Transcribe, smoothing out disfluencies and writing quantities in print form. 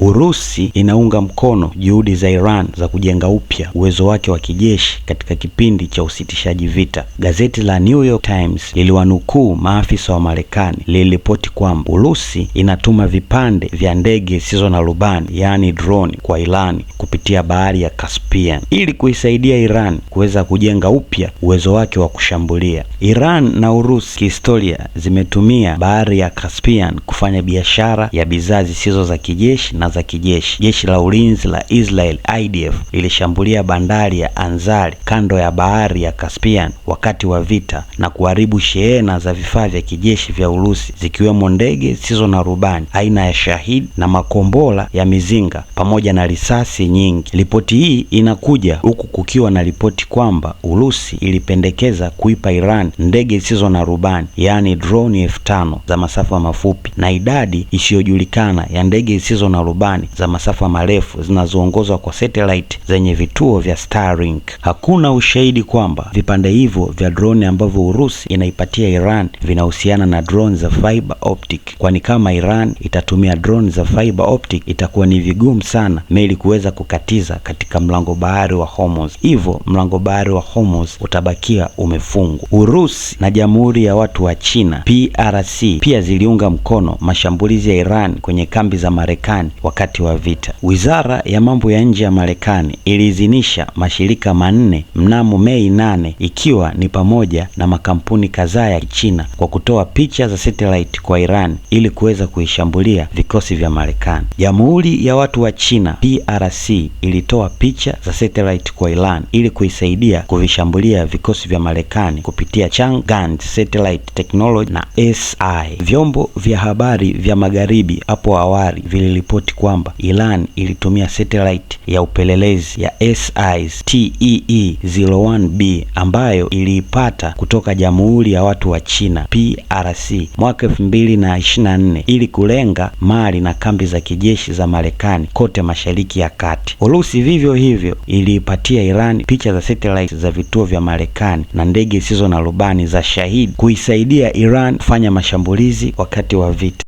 Urusi inaunga mkono juhudi za Iran za kujenga upya uwezo wake wa kijeshi katika kipindi cha usitishaji vita. Gazeti la New York Times liliwanukuu maafisa wa Marekani liliripoti kwamba Urusi inatuma vipande vya ndege zisizo na rubani, yaani drone, kwa Iran kupitia bahari ya Caspian ili kuisaidia Iran kuweza kujenga upya uwezo wake wa kushambulia. Iran na Urusi kihistoria zimetumia bahari ya Caspian kufanya biashara ya bidhaa zisizo za kijeshi na za kijeshi. Jeshi la ulinzi la Israel IDF lilishambulia bandari ya Anzali kando ya bahari ya Caspian wakati wa vita na kuharibu shehena za vifaa vya kijeshi vya Urusi, zikiwemo ndege zisizo na rubani aina ya Shahid na makombora ya mizinga pamoja na risasi nyingi. Ripoti hii inakuja huku kukiwa na ripoti kwamba Urusi ilipendekeza kuipa Iran ndege zisizo na rubani, yaani drone 5000 za masafa mafupi na idadi isiyojulikana ya ndege zisizo na rubani za masafa marefu zinazoongozwa kwa satellite zenye vituo vya Starlink. Hakuna ushahidi kwamba vipande hivyo vya drone ambavyo Urusi inaipatia Iran vinahusiana na drone za fiber optic, kwani kama Iran itatumia drone za fiber optic itakuwa ni vigumu sana meli kuweza kukatiza katika mlango bahari wa Hormuz. Hivyo mlango bahari wa Hormuz utabakia umefungwa. Urusi na Jamhuri ya Watu wa China PRC pia ziliunga mkono mashambulizi ya Iran kwenye kambi za Marekani wakati wa vita. Wizara ya mambo ya nje ya Marekani iliidhinisha mashirika manne mnamo Mei 8, ikiwa ni pamoja na makampuni kadhaa ya China kwa kutoa picha za satellite kwa Iran ili kuweza kuishambulia vikosi vya Marekani. Jamhuri ya Watu wa China PRC ilitoa picha za satellite kwa Iran ili kuisaidia kuvishambulia vikosi vya Marekani kupitia Chang'e Satellite Technology na SI. Vyombo vya habari vya magharibi hapo awali viliripoti kwamba Iran ilitumia satellite ya upelelezi ya SI's TEE-01B ambayo iliipata kutoka Jamhuri ya Watu wa China PRC mwaka 2024 ili kulenga mali na kambi za kijeshi za Marekani kote Mashariki ya Kati. Urusi vivyo hivyo iliipatia Iran picha za satellite za vituo vya Marekani na ndege zisizo na rubani za Shahid kuisaidia Iran kufanya mashambulizi wakati wa vita.